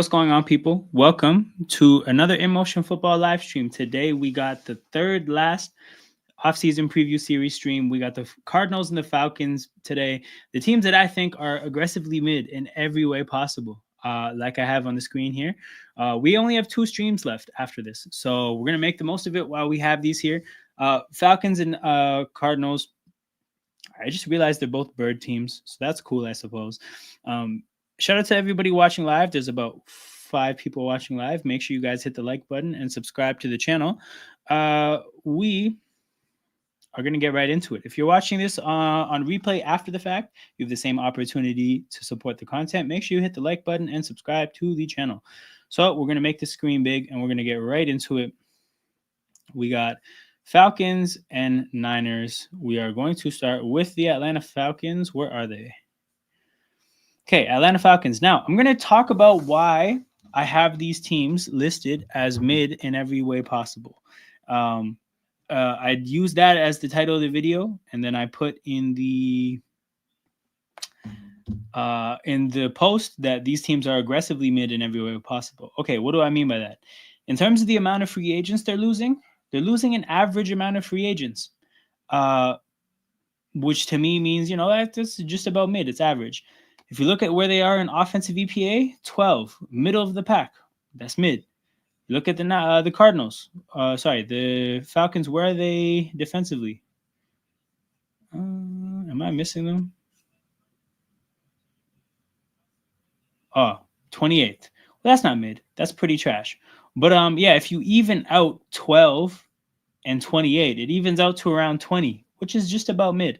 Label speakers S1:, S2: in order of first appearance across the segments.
S1: What's going on, people? Welcome to another In Motion Football live stream. Today, we got the third last Offseason Preview Series stream. We got the Cardinals and the Falcons today. The teams that I think are aggressively mid in every way possible, like I have on the screen here. We only have 2 streams left after this, so we're going to make the most of it while we have these here. Falcons and Cardinals. I just realized they're both bird teams, so that's cool, I suppose. Shout out to everybody watching live. There's about 5 people watching live. Make sure you guys hit the like button and subscribe to the channel. We are going to get right into it. If you're watching this on replay after the fact, you have the same opportunity to support the content. Make sure you hit the like button and subscribe to the channel. So we're going to make the screen big and we're going to get right into it. We got Falcons and Niners. We are going to start with the Atlanta Falcons. Where are they? Okay, Atlanta Falcons. Now, I'm going to talk about why I have these teams listed as mid in every way possible. I'd use that as the title of the video, and then I put in the post that these teams are aggressively mid in every way possible. Okay, what do I mean by that? In terms of the amount of free agents they're losing an average amount of free agents, which to me means, that's just about mid. It's average. If you look at where they are in offensive EPA, 12, middle of the pack. That's mid. Look at the Cardinals. The Falcons. Where are they defensively? Am I missing them? 28th. Well, that's not mid. That's pretty trash. But if you even out 12 and 28, it evens out to around 20, which is just about mid.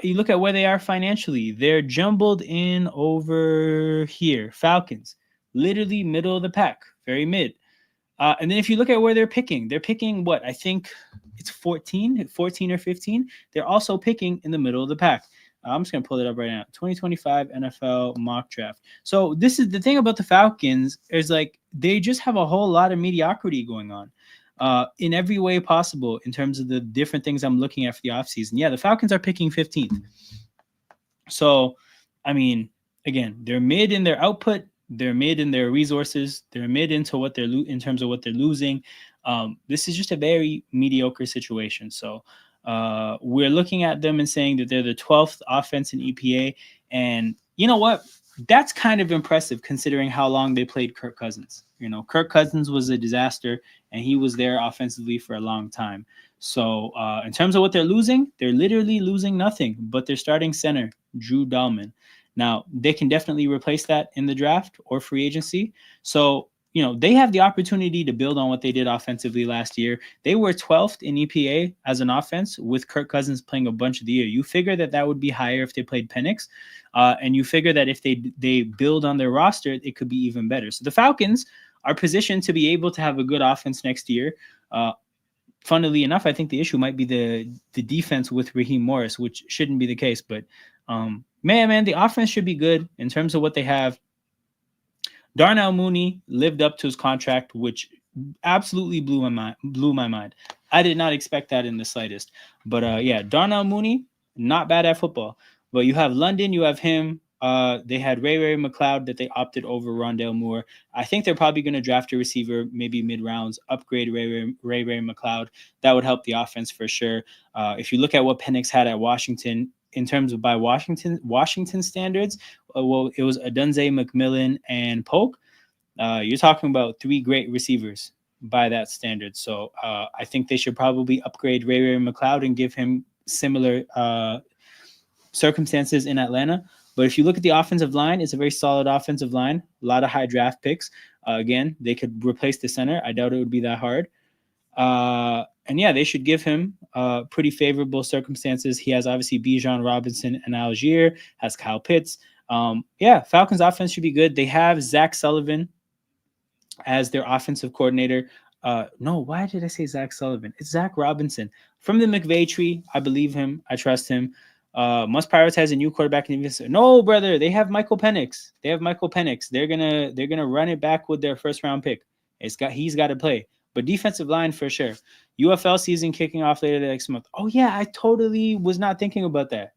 S1: You look at where they are financially. They're jumbled in over here. Falcons, literally middle of the pack, very mid. And then if you look at where they're picking what? I think it's 14 or 15. They're also picking in the middle of the pack. I'm just going to pull it up right now. 2025 NFL mock draft. So this is the thing about the Falcons is they just have a whole lot of mediocrity going on. In every way possible in terms of the different things I'm looking at for the offseason. Yeah, the Falcons are picking 15th. So, I mean, again, they're mid in their output. They're mid in their resources. They're mid into what they're in terms of what they're losing. This is just a very mediocre situation. So we're looking at them and saying that they're the 12th offense in EPA. And you know what? That's kind of impressive considering how long they played Kirk Cousins. Kirk Cousins was a disaster, and he was there offensively for a long time. So in terms of what they're losing, they're literally losing nothing but their starting center, Drew Dahlman. Now, they can definitely replace that in the draft or free agency. So, they have the opportunity to build on what they did offensively last year. They were 12th in EPA as an offense with Kirk Cousins playing a bunch of the year. You figure that would be higher if they played Penix. And you figure that if they build on their roster, it could be even better. So the Falcons are positioned to be able to have a good offense next year. Funnily enough, I think the issue might be the defense with Raheem Morris, which shouldn't be the case. But man, the offense should be good in terms of what they have. Darnell Mooney lived up to his contract, which absolutely blew my mind. I did not expect that in the slightest. But Darnell Mooney, not bad at football. But you have London, you have him. They had Ray McLeod that they opted over Rondale Moore. I think they're probably going to draft a receiver, maybe mid-rounds, upgrade Ray McLeod. That would help the offense for sure. If you look at what Penix had at Washington, in terms of by Washington standards, it was Adunze, McMillan, and Polk. You're talking about 3 great receivers by that standard. So I think they should probably upgrade Ray McLeod and give him similar circumstances in Atlanta. But if you look at the offensive line, it's a very solid offensive line. A lot of high draft picks. Again, they could replace the center. I doubt it would be that hard. They should give him pretty favorable circumstances. He has obviously Bijan Robinson and Algier, has Kyle Pitts. Falcons offense should be good. They have Zach Sullivan as their offensive coordinator. No, why did I say Zach Sullivan? It's Zach Robinson from the McVay tree. I believe him. I trust him. Must prioritize a new quarterback. No, brother, they have Michael Penix. They're gonna run it back with their first round pick. He's got to play. But defensive line for sure. UFL season kicking off later next month. Oh yeah, I totally was not thinking about that.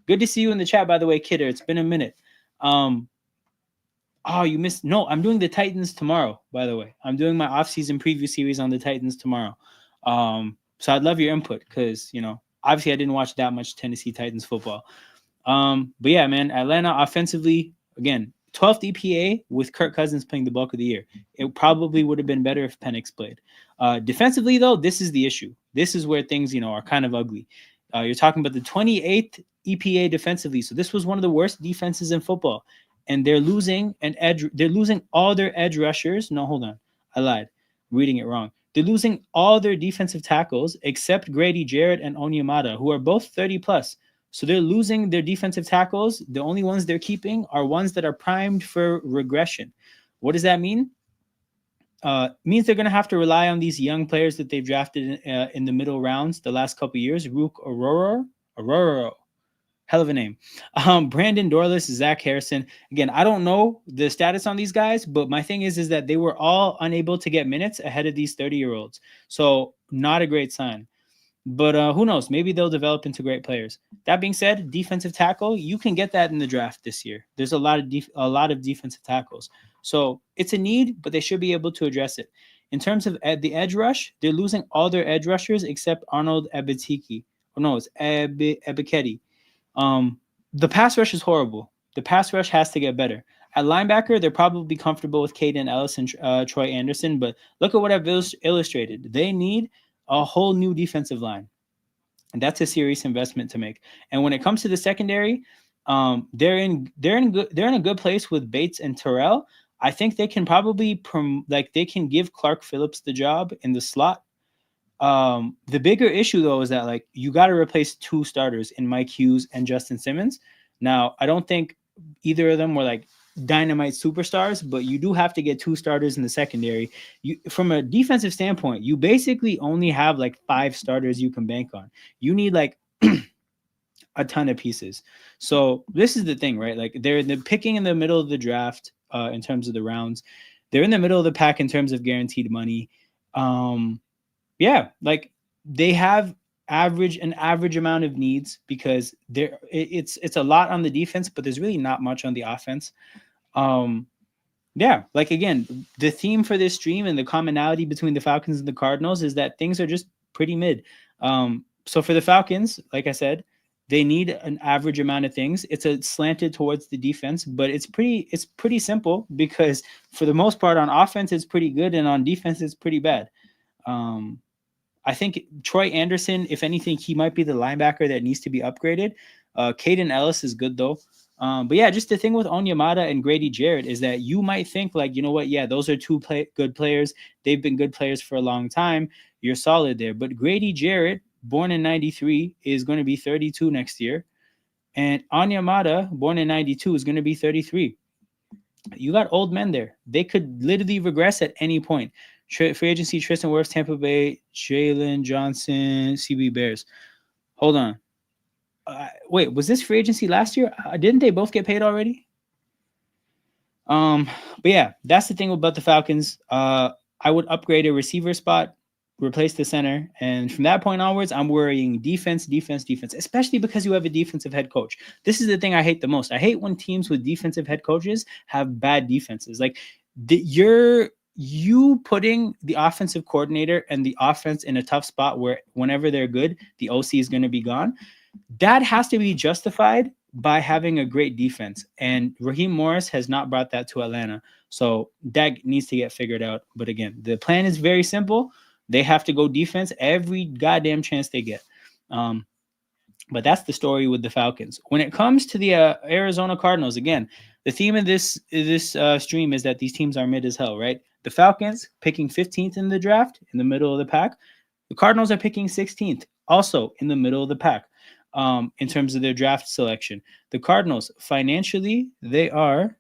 S1: Good to see you in the chat, by the way, Kidder. It's been a minute. Oh, you missed. No, I'm doing the Titans tomorrow, by the way. I'm doing my off-season preview series on the Titans tomorrow. So I'd love your input because, obviously I didn't watch that much Tennessee Titans football. But yeah, man, Atlanta offensively, again, 12th EPA with Kirk Cousins playing the bulk of the year. It probably would have been better if Penix played. Defensively, though, this is the issue. This is where things, are kind of ugly. You're talking about the 28th EPA defensively. So this was one of the worst defenses in football. And they're losing an edge. They're losing all their edge rushers. No, hold on. I lied. Reading it wrong. They're losing all their defensive tackles except Grady Jarrett and Onyemata, who are both 30 plus. So they're losing their defensive tackles. The only ones they're keeping are ones that are primed for regression. What does that mean? Means they're going to have to rely on these young players that they've drafted in the middle rounds the last couple of years. Rook Aurora, hell of a name. Brandon Dorless, Zach Harrison. Again, I don't know the status on these guys, but my thing is that they were all unable to get minutes ahead of these 30-year-olds. So not a great sign. But who knows? Maybe they'll develop into great players. That being said, defensive tackle, you can get that in the draft this year. There's a lot of defensive tackles. So it's a need, but they should be able to address it. In terms of the edge rush, they're losing all their edge rushers except Arnold Ebitiki. Oh, no, it's Ebiketti. The pass rush is horrible. The pass rush has to get better. At linebacker, they're probably comfortable with Caden Ellis and Troy Anderson, but look at what I've illustrated. They need a whole new defensive line, and that's a serious investment to make. And when it comes to the secondary, they're in a good place with Bates and Terrell. I think they can probably they can give Clark Phillips the job in the slot. The bigger issue though is that you got to replace two starters in Mike Hughes and Justin Simmons. Now, I don't think either of them were dynamite superstars, but you do have to get two starters in the secondary. From a defensive standpoint, you basically only have 5 starters you can bank on. You need a ton of pieces. So this is the thing, right? They're picking in the middle of the draft in terms of the rounds. They're in the middle of the pack in terms of guaranteed money. They have an average amount of needs because it's a lot on the defense, but there's really not much on the offense. Again, the theme for this stream and the commonality between the Falcons and the Cardinals is that things are just pretty mid. So for the Falcons, like I said, they need an average amount of things. It's slanted towards the defense, but it's pretty simple because for the most part on offense it's pretty good and on defense it's pretty bad. I think Troy Anderson, if anything, he might be the linebacker that needs to be upgraded. Caden Ellis is good though. But yeah, just the thing with Onyemata and Grady Jarrett is that you might think you know what? Yeah, those are two good players. They've been good players for a long time. You're solid there. But Grady Jarrett, born in 93, is going to be 32 next year. And Onyemata, born in 92, is going to be 33. You got old men there. They could literally regress at any point. Free agency, Tristan Wirfs, Tampa Bay, Jalen Johnson, CB Bears. Hold on. Wait, was this free agency last year? Didn't they both get paid already? But yeah, that's the thing about the Falcons. I would upgrade a receiver spot, replace the center, and from that point onwards, I'm worrying defense, especially because you have a defensive head coach. This is the thing I hate the most. I hate when teams with defensive head coaches have bad defenses. You putting the offensive coordinator and the offense in a tough spot where whenever they're good, the OC is going to be gone. That has to be justified by having a great defense. And Raheem Morris has not brought that to Atlanta. So that needs to get figured out. But again, the plan is very simple. They have to go defense every goddamn chance they get. But that's the story with the Falcons. When it comes to the Arizona Cardinals, again, the theme of this stream is that these teams are mid as hell, right? The Falcons picking 15th in the draft, in the middle of the pack. The Cardinals are picking 16th, also in the middle of the pack in terms of their draft selection. The Cardinals, financially, they are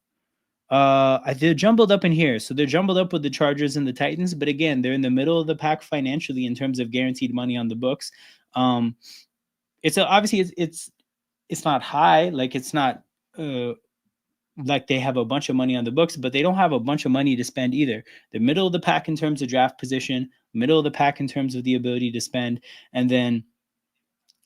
S1: they're jumbled up in here. So they're jumbled up with the Chargers and the Titans. But again, they're in the middle of the pack financially in terms of guaranteed money on the books. Obviously it's not high. It's not they have a bunch of money on the books, but they don't have a bunch of money to spend either. They're middle of the pack in terms of draft position, middle of the pack in terms of the ability to spend. And then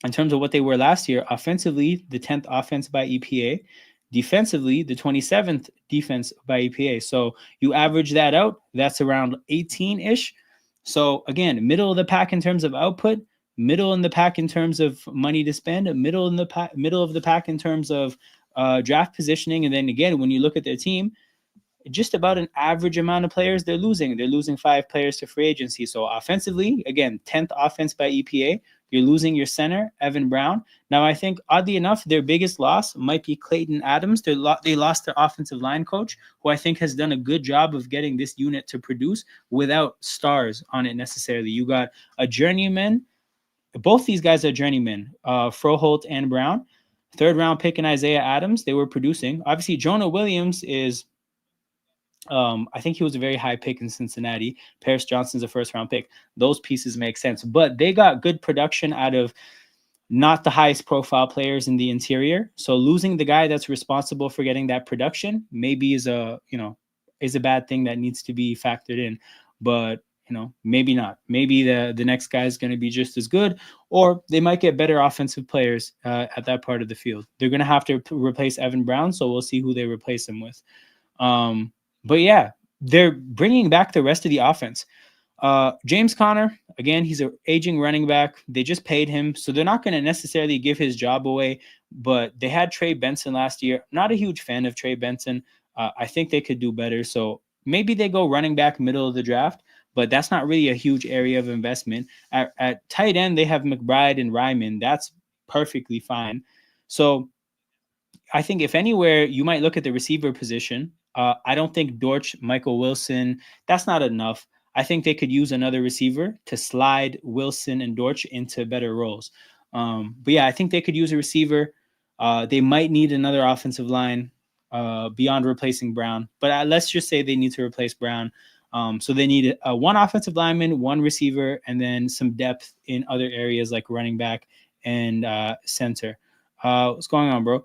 S1: in terms of what they were last year, offensively, the 10th offense by EPA, Defensively, the 27th defense by EPA. So you average that out, that's around 18-ish. So again, middle of the pack in terms of output, middle in the pack in terms of money to spend, middle of the pack in terms of draft positioning. And then again, when you look at their team, just about an average amount of players they're losing. They're losing 5 players to free agency. So offensively, again, 10th offense by EPA. You're losing your center, Evan Brown. Now, I think, oddly enough, their biggest loss might be Clayton Adams. They lost their offensive line coach, who I think has done a good job of getting this unit to produce without stars on it necessarily. You got a journeyman. Both these guys are journeymen, Froholt and Brown. 3rd-round pick in Isaiah Adams. They were producing. Obviously, Jonah Williams is... I think he was a very high pick in Cincinnati. Paris Johnson's a 1st-round pick. Those pieces make sense. But they got good production out of not the highest profile players in the interior. So losing the guy that's responsible for getting that production maybe is a bad thing that needs to be factored in. But, maybe not. Maybe the next guy is going to be just as good, or they might get better offensive players at that part of the field. They're going to have to replace Evan Brown, so we'll see who they replace him with. But yeah, they're bringing back the rest of the offense. James Conner, again, he's an aging running back. They just paid him, so they're not going to necessarily give his job away. But they had Trey Benson last year. Not a huge fan of Trey Benson. I think they could do better. So maybe they go running back middle of the draft, but that's not really a huge area of investment. At tight end, they have McBride and Ryman. That's perfectly fine. So I think if anywhere, you might look at the receiver position. I don't think Dortch, Michael Wilson, that's not enough. I think they could use another receiver to slide Wilson and Dortch into better roles. But yeah, I think they could use a receiver. They might need another offensive line beyond replacing Brown. But let's just say they need to replace Brown. So they need one offensive lineman, one receiver, and then some depth in other areas like running back and center. What's going on, bro?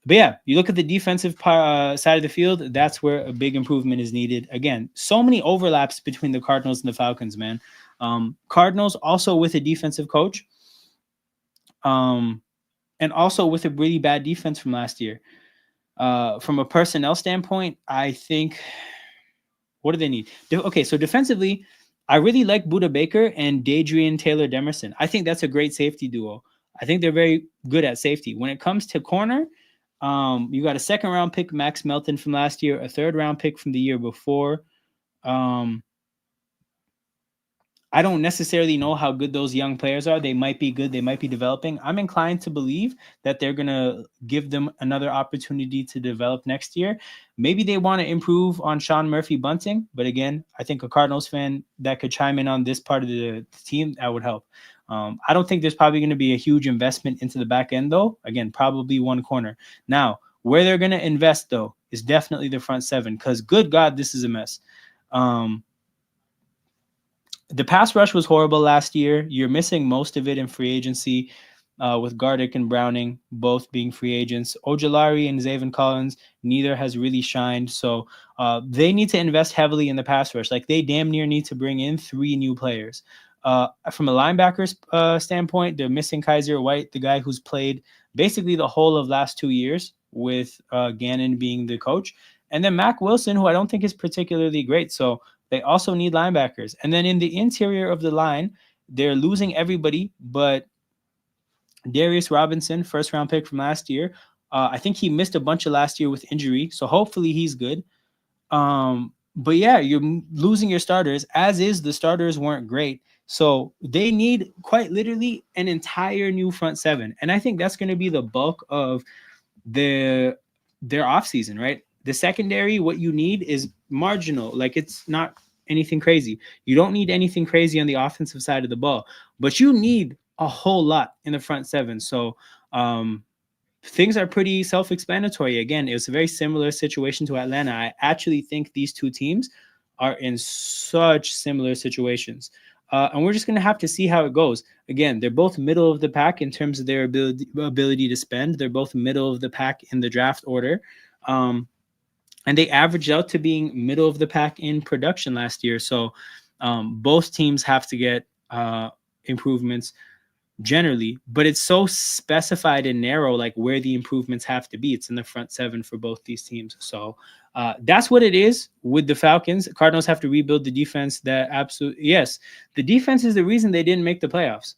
S1: But yeah, you look at the defensive side of the field, that's where a big improvement is needed. Again, so many overlaps between the Cardinals and the Falcons, man. Cardinals also with a defensive coach, and also with a really bad defense from last year. From a personnel standpoint, I think, what do they need? Okay, so defensively, I really like Budda Baker and Dadrian Taylor-Demerson. I think that's a great safety duo. I think they're very good at safety. When it comes to corner, you got a 2nd-round pick, Max Melton, from last year, a 3rd-round pick from the year before. I don't necessarily know how good those young players are. They might be good. They might be developing. I'm inclined to believe that they're going to give them another opportunity to develop next year. Maybe they want to improve on Sean Murphy-Bunting. But again, I think a Cardinals fan that could chime in on this part of the team, that would help. I don't think there's probably going to be a huge investment into the back end, though. Again, probably one corner. Now, where they're going to invest, though, is definitely the front 7, because good God, this is a mess. The pass rush was horrible last year. You're missing most of it in free agency with Gardick and Browning both being free agents. Ojulari and Zaven Collins, neither has really shined. So they need to invest heavily in the pass rush. Like, they damn near need to bring in 3 new players. From a linebacker's standpoint, they're missing Kaiser White, the guy who's played basically the whole of last 2 years with Gannon being the coach. And then Mac Wilson, who I don't think is particularly great. So they also need linebackers. And then in the interior of the line, they're losing everybody but Darius Robinson, 1st-round pick from last year. I think he missed a bunch of last year with injury, so hopefully he's good. But yeah, you're losing your starters, as is the starters weren't great. So they need quite literally an entire new front 7. And I think that's going to be the bulk of their offseason, right? The secondary, what you need is marginal. Like, it's not anything crazy. You don't need anything crazy on the offensive side of the ball, but you need a whole lot in the front 7. So things are pretty self-explanatory. Again, it was a very similar situation to Atlanta. I actually think these two teams are in such similar situations. And we're just going to have to see how it goes. Again, they're both middle of the pack in terms of their ability to spend. They're both middle of the pack in the draft order. And they averaged out to being middle of the pack in production last year. So both teams have to get improvements. generally, but it's so specified and narrow, like where the improvements have to be. It's in the front seven for both these teams. So that's what it is with the Falcons. Cardinals have to rebuild the defense. That absolutely, yes, the defense is the reason they didn't make the playoffs.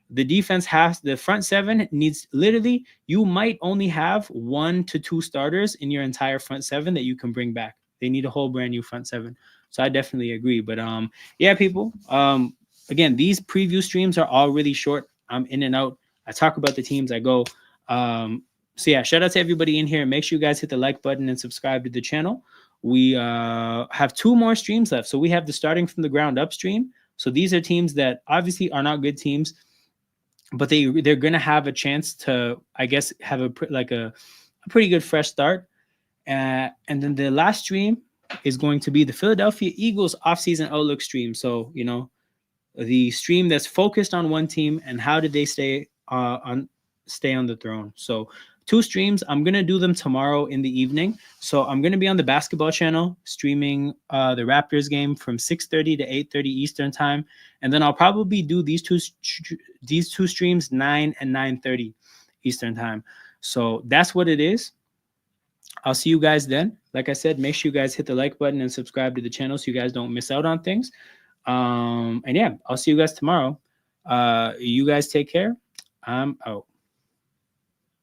S1: The defense has, the front seven needs, literally, you might only have 1 to 2 starters in your entire front seven that you can bring back. They need a whole brand new front seven. So I definitely agree. But yeah, people. Again, these preview streams are all really short. I'm in and out. I talk about the teams. I go. So yeah, shout out to everybody in here. Make sure you guys hit the like button and subscribe to the channel. We have 2 more streams left. So we have the starting from the ground up stream. So these are teams that obviously are not good teams, but they're gonna have a chance to, I guess, have a pretty good fresh start. And then the last stream is going to be the Philadelphia Eagles offseason outlook stream. So the stream that's focused on one team and how did they stay on the throne. So 2 streams. I'm gonna do them tomorrow in the evening. So I'm gonna be on the basketball channel streaming the Raptors game from 6:30 to 8:30 Eastern time, and then I'll probably do these two streams 9 and 9:30 Eastern time. So that's what it is. I'll see you guys then. Like I said, make sure you guys hit the like button and subscribe to the channel so you guys don't miss out on things. And yeah, I'll see you guys tomorrow. You guys take care. I'm out.